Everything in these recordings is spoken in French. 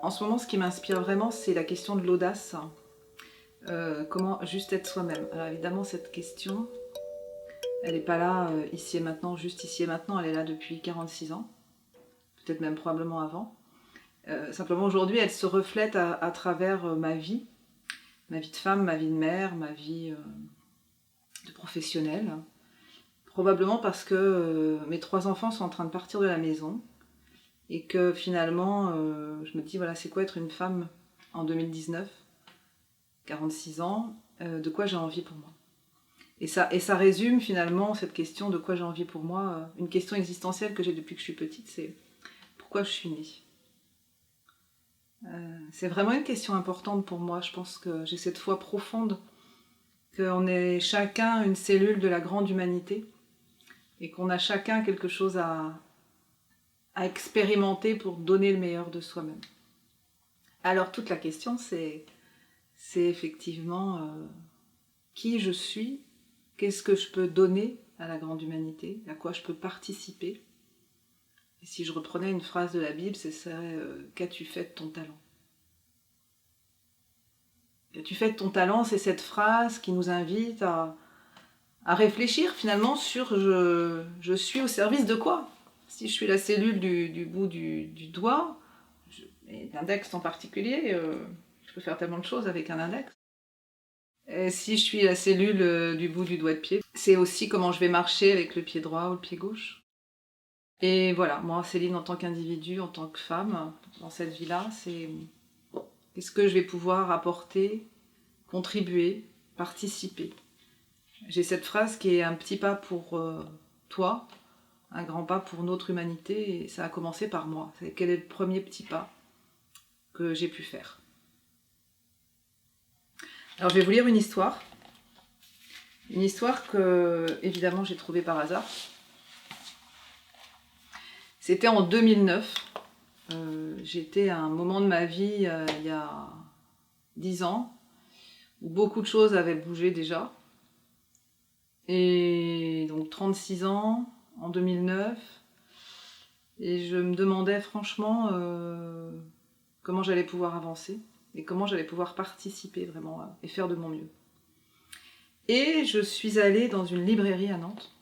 En ce moment, ce qui m'inspire vraiment, c'est la question de l'audace. Comment juste être soi-même. Alors évidemment, cette question, elle n'est pas là ici et maintenant, juste ici et maintenant, elle est là depuis 46 ans, peut-être même probablement avant. Simplement aujourd'hui, elle se reflète à travers ma vie de femme, ma vie de mère, ma vie de professionnelle. Probablement parce que mes 3 enfants sont en train de partir de la maison et que finalement, je me dis, voilà, c'est quoi être une femme en 2019, 46 ans, de quoi j'ai envie pour moi. Et ça résume finalement cette question de quoi j'ai envie pour moi, une question existentielle que j'ai depuis que je suis petite, c'est pourquoi je suis née. C'est vraiment une question importante pour moi. Je pense que j'ai cette foi profonde qu'on est chacun une cellule de la grande humanité et qu'on a chacun quelque chose à expérimenter pour donner le meilleur de soi-même. Alors toute la question c'est effectivement qui je suis, qu'est-ce que je peux donner à la grande humanité, à quoi je peux participer. Et si je reprenais une phrase de la Bible, ce serait qu'as-tu fait de ton talent? Qu'as-tu fait de ton talent, c'est cette phrase qui nous invite à réfléchir finalement sur je suis au service de quoi? Si je suis la cellule du bout du doigt, et l'index en particulier, je peux faire tellement de choses avec un index. Et si je suis la cellule du bout du doigt de pied, c'est aussi comment je vais marcher avec le pied droit ou le pied gauche. Et voilà, moi, Céline, en tant qu'individu, en tant que femme, dans cette vie-là, c'est qu'est-ce que je vais pouvoir apporter, contribuer, participer. J'ai cette phrase qui est un petit pas pour toi, un grand pas pour notre humanité, et ça a commencé par moi. Quel est le premier petit pas que j'ai pu faire? Alors, je vais vous lire une histoire. Une histoire que, évidemment, j'ai trouvée par hasard. C'était en 2009. J'étais à un moment de ma vie, il y a 10 ans, où beaucoup de choses avaient bougé déjà. Et donc 36 ans, en 2009. Et je me demandais franchement comment j'allais pouvoir avancer et comment j'allais pouvoir participer vraiment et faire de mon mieux. Et je suis allée dans une librairie à Nantes.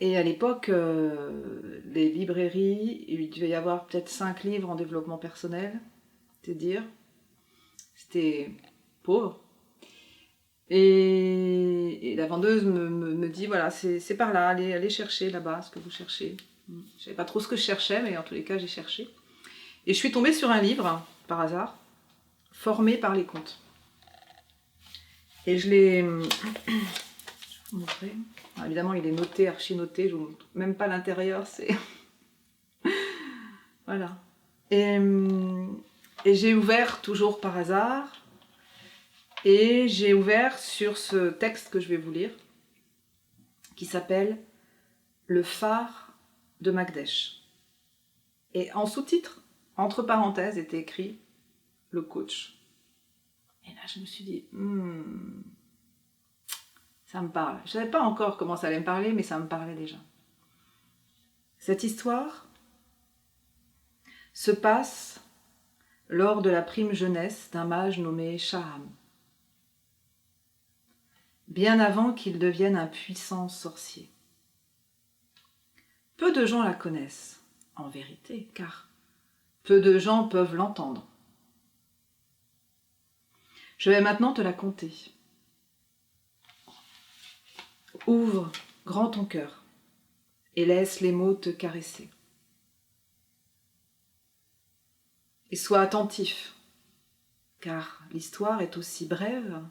Et à l'époque, les librairies, il devait y avoir peut-être 5 livres en développement personnel, c'est dire. C'était pauvre. Et la vendeuse me dit, voilà, c'est par là, allez chercher là-bas ce que vous cherchez. Je ne savais pas trop ce que je cherchais, mais en tous les cas, j'ai cherché. Et je suis tombée sur un livre, par hasard, Formé par les contes. Et je l'ai... Je vais vous montrer. Alors, évidemment, il est noté, archi-noté, je ne vous montre même pas l'intérieur, c'est... Voilà. Et j'ai ouvert, toujours par hasard, et j'ai ouvert sur ce texte que je vais vous lire, qui s'appelle « Le phare de Magdèche ». Et en sous-titre, entre parenthèses, était écrit « Le coach ». Et là, je me suis dit, ça me parle. Je ne savais pas encore comment ça allait me parler, mais ça me parlait déjà. Cette histoire se passe lors de la prime jeunesse d'un mage nommé Shahram. Bien avant qu'il devienne un puissant sorcier. Peu de gens la connaissent, en vérité, car peu de gens peuvent l'entendre. Je vais maintenant te la conter. Ouvre grand ton cœur et laisse les mots te caresser. Et sois attentif, car l'histoire est aussi brève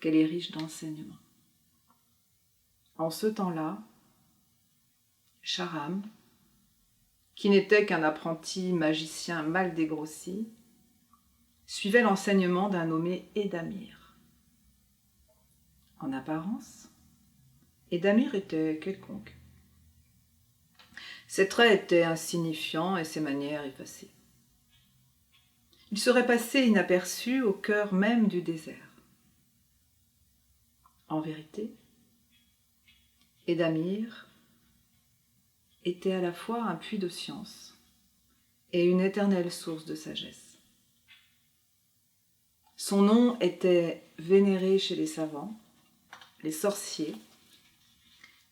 qu'elle est riche d'enseignements. En ce temps-là, Shahram, qui n'était qu'un apprenti magicien mal dégrossi, suivait l'enseignement d'un nommé Édamir. En apparence, Édamir était quelconque. Ses traits étaient insignifiants et ses manières effacées. Il serait passé inaperçu au cœur même du désert. En vérité, Édamir était à la fois un puits de science et une éternelle source de sagesse. Son nom était vénéré chez les savants, les sorciers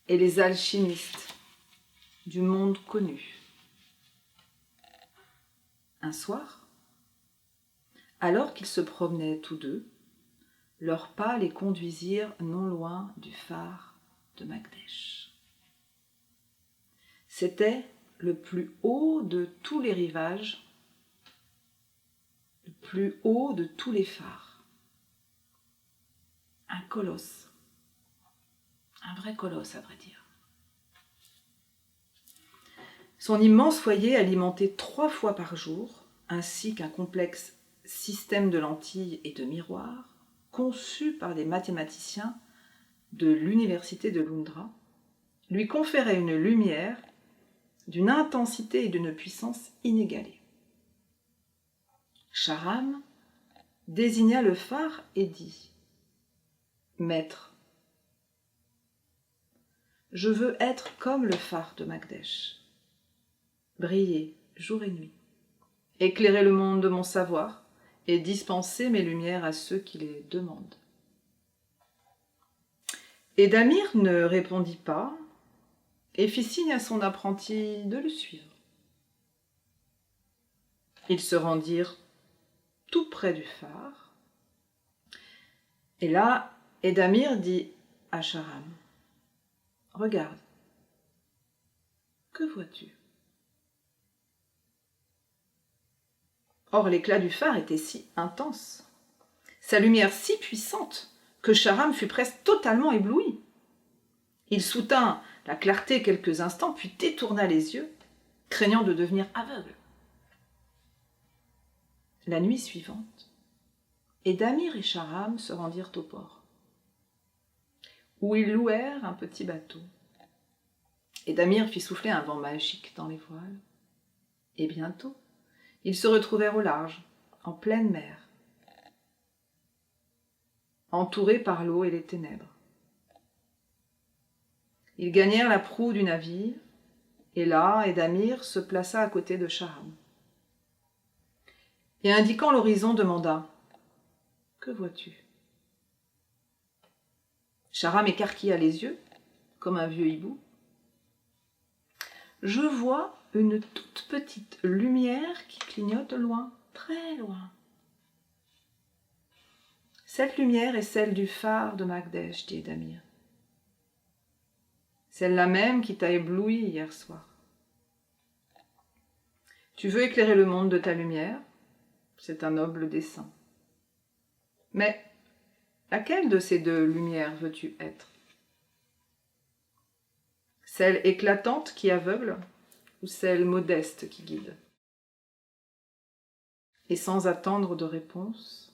et les alchimistes du monde connu. Un soir, alors qu'ils se promenaient tous deux, leurs pas les conduisirent non loin du phare de Magdèche. C'était le plus haut de tous les rivages, le plus haut de tous les phares. Un colosse, un vrai colosse à vrai dire. Son immense foyer alimenté 3 fois par jour, ainsi qu'un complexe système de lentilles et de miroirs, conçu par des mathématiciens de l'université de Lundra, lui conférait une lumière d'une intensité et d'une puissance inégalées. Charam désigna le phare et dit « Maître, je veux être comme le phare de Magdèche, briller jour et nuit, éclairer le monde de mon savoir et dispenser mes lumières à ceux qui les demandent. » Et Damir ne répondit pas et fit signe à son apprenti de le suivre. Ils se rendirent tout près du phare. Et là, Edamir dit à Charam, « Regarde, que vois-tu » Or, l'éclat du phare était si intense, sa lumière si puissante, que Charam fut presque totalement ébloui. Il soutint la clarté quelques instants, puis détourna les yeux, craignant de devenir aveugle. La nuit suivante, Edamir et Charam se rendirent au port, où ils louèrent un petit bateau. Edamir fit souffler un vent magique dans les voiles, et bientôt, ils se retrouvèrent au large, en pleine mer, entourés par l'eau et les ténèbres. Ils gagnèrent la proue du navire, et là, Edamir se plaça à côté de Charam. Et indiquant l'horizon, demanda « Que vois-tu » Charam écarquilla les yeux, comme un vieux hibou. « Je vois une toute petite lumière qui clignote loin, très loin. » « Cette lumière est celle du phare de Magdèche, dit Edamir. Celle-là même qui t'a ébloui hier soir. Tu veux éclairer le monde de ta lumière, c'est un noble dessein. Mais laquelle de ces 2 lumières veux-tu être? Celle éclatante qui aveugle ou celle modeste qui guide? Et sans attendre de réponse,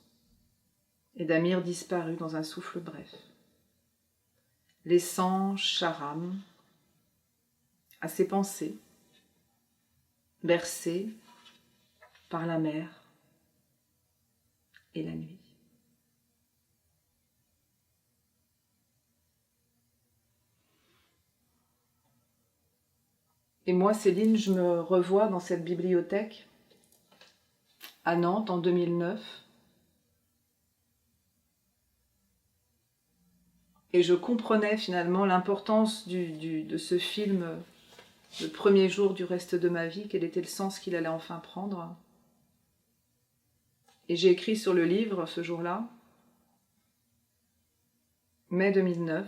Edamir disparut dans un souffle bref, laissant Charam à ses pensées, bercé par la mer et la nuit. Et moi, Céline, je me revois dans cette bibliothèque à Nantes en 2009. Et je comprenais finalement l'importance de ce film, le premier jour du reste de ma vie, quel était le sens qu'il allait enfin prendre. Et j'ai écrit sur le livre ce jour-là, mai 2009,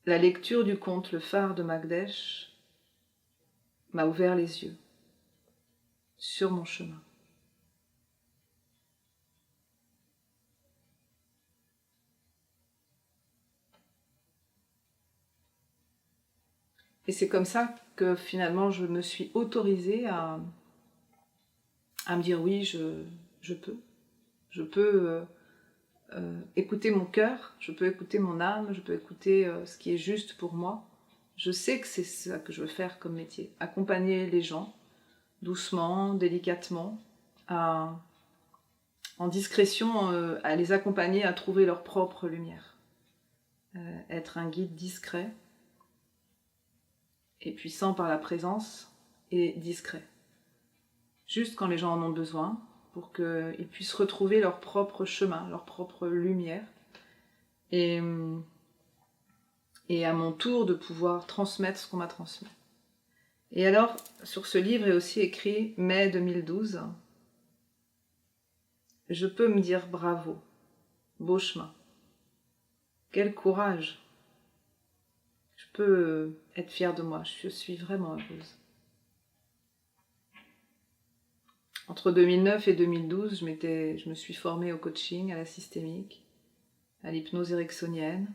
la lecture du conte Le phare de Magdèche m'a ouvert les yeux sur mon chemin. Et c'est comme ça que finalement je me suis autorisée à me dire oui, je peux. Je peux écouter mon cœur, je peux écouter mon âme, je peux écouter ce qui est juste pour moi. Je sais que c'est ça que je veux faire comme métier. Accompagner les gens, doucement, délicatement, en discrétion, à les accompagner à trouver leur propre lumière. Être un guide discret et puissant par la présence, et discret. Juste quand les gens en ont besoin, pour qu'ils puissent retrouver leur propre chemin, leur propre lumière. Et à mon tour de pouvoir transmettre ce qu'on m'a transmis. Et alors, sur ce livre est aussi écrit mai 2012, je peux me dire bravo, beau chemin, quel courage, je peux être fière de moi, je suis vraiment heureuse. Entre 2009 et 2012, je me suis formée au coaching, à la systémique, à l'hypnose ericksonienne,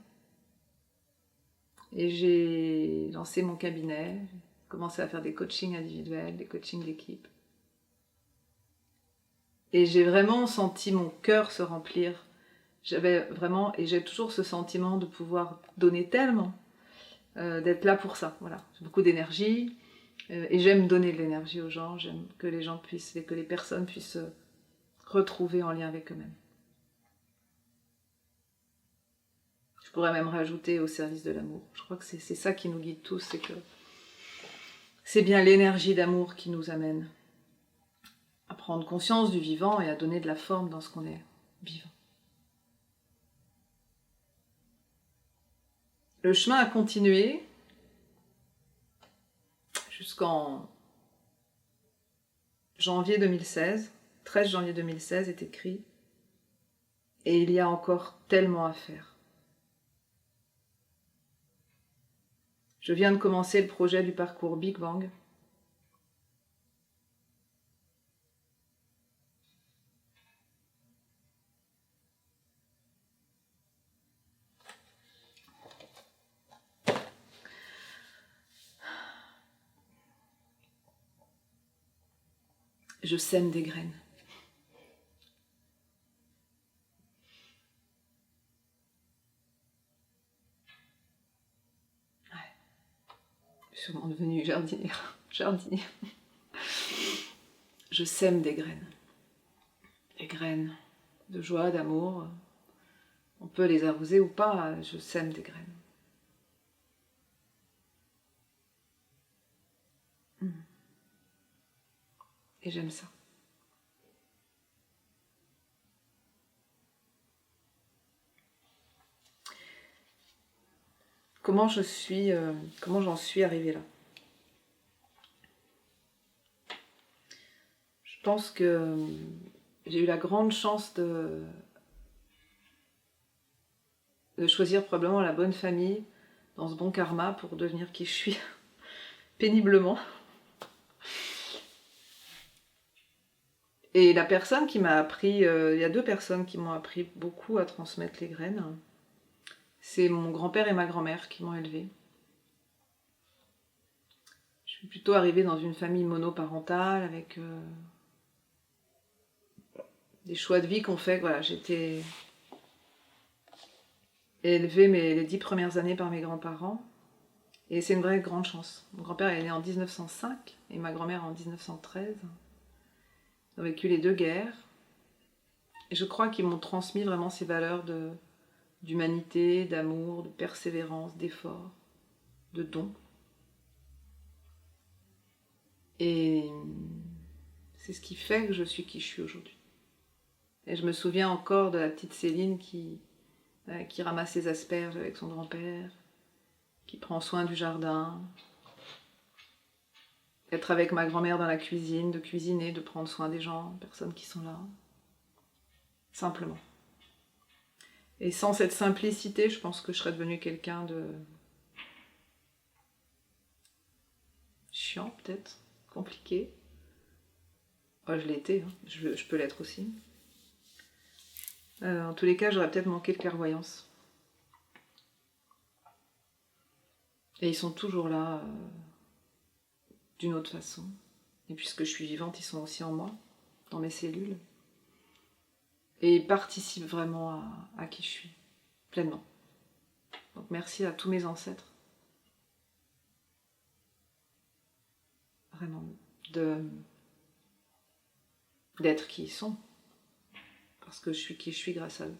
et j'ai lancé mon cabinet, commencé à faire des coachings individuels, des coachings d'équipe. Et j'ai vraiment senti mon cœur se remplir. J'avais vraiment, et j'ai toujours ce sentiment de pouvoir donner tellement, d'être là pour ça. Voilà, j'ai beaucoup d'énergie, et j'aime donner de l'énergie aux gens. J'aime que les gens puissent, que les personnes puissent se retrouver en lien avec eux-mêmes. Je pourrais même rajouter au service de l'amour. Je crois que c'est ça qui nous guide tous, c'est que c'est bien l'énergie d'amour qui nous amène à prendre conscience du vivant et à donner de la forme dans ce qu'on est vivant. Le chemin a continué jusqu'en janvier 2016. 13 janvier 2016 est écrit. Et il y a encore tellement à faire. Je viens de commencer le projet du parcours Big Bang. Je sème des graines. Ouais. Je suis sûrement devenue jardinière. Jardinier. Je sème des graines. Des graines de joie, d'amour. On peut les arroser ou pas, je sème des graines. Et j'aime ça. Comment j'en suis arrivée là? Je pense que j'ai eu la grande chance de choisir probablement la bonne famille dans ce bon karma pour devenir qui je suis péniblement. Et la personne qui m'a appris, il y a 2 personnes qui m'ont appris beaucoup à transmettre les graines. C'est mon grand-père et ma grand-mère qui m'ont élevée. Je suis plutôt arrivée dans une famille monoparentale avec des choix de vie qu'on fait. Voilà, j'étais élevée les 10 premières années par mes grands-parents. Et c'est une vraie grande chance. Mon grand-père est né en 1905 et ma grand-mère en 1913. Ils ont vécu les 2 guerres. Et je crois qu'ils m'ont transmis vraiment ces valeurs d'humanité, d'amour, de persévérance, d'effort, de don. Et c'est ce qui fait que je suis qui je suis aujourd'hui. Et je me souviens encore de la petite Céline qui ramasse les asperges avec son grand-père, qui prend soin du jardin, être avec ma grand-mère dans la cuisine, de cuisiner, de prendre soin des gens, personnes qui sont là. Simplement. Et sans cette simplicité, je pense que je serais devenue quelqu'un de chiant, peut-être, compliqué. Oh, je l'ai été, hein. Je peux l'être aussi. En tous les cas, j'aurais peut-être manqué de clairvoyance. Et ils sont toujours là, d'une autre façon. Et puisque je suis vivante, ils sont aussi en moi, dans mes cellules. Et ils participent vraiment à qui je suis, pleinement. Donc merci à tous mes ancêtres. Vraiment, d'être qui ils sont. Parce que je suis qui je suis grâce à eux.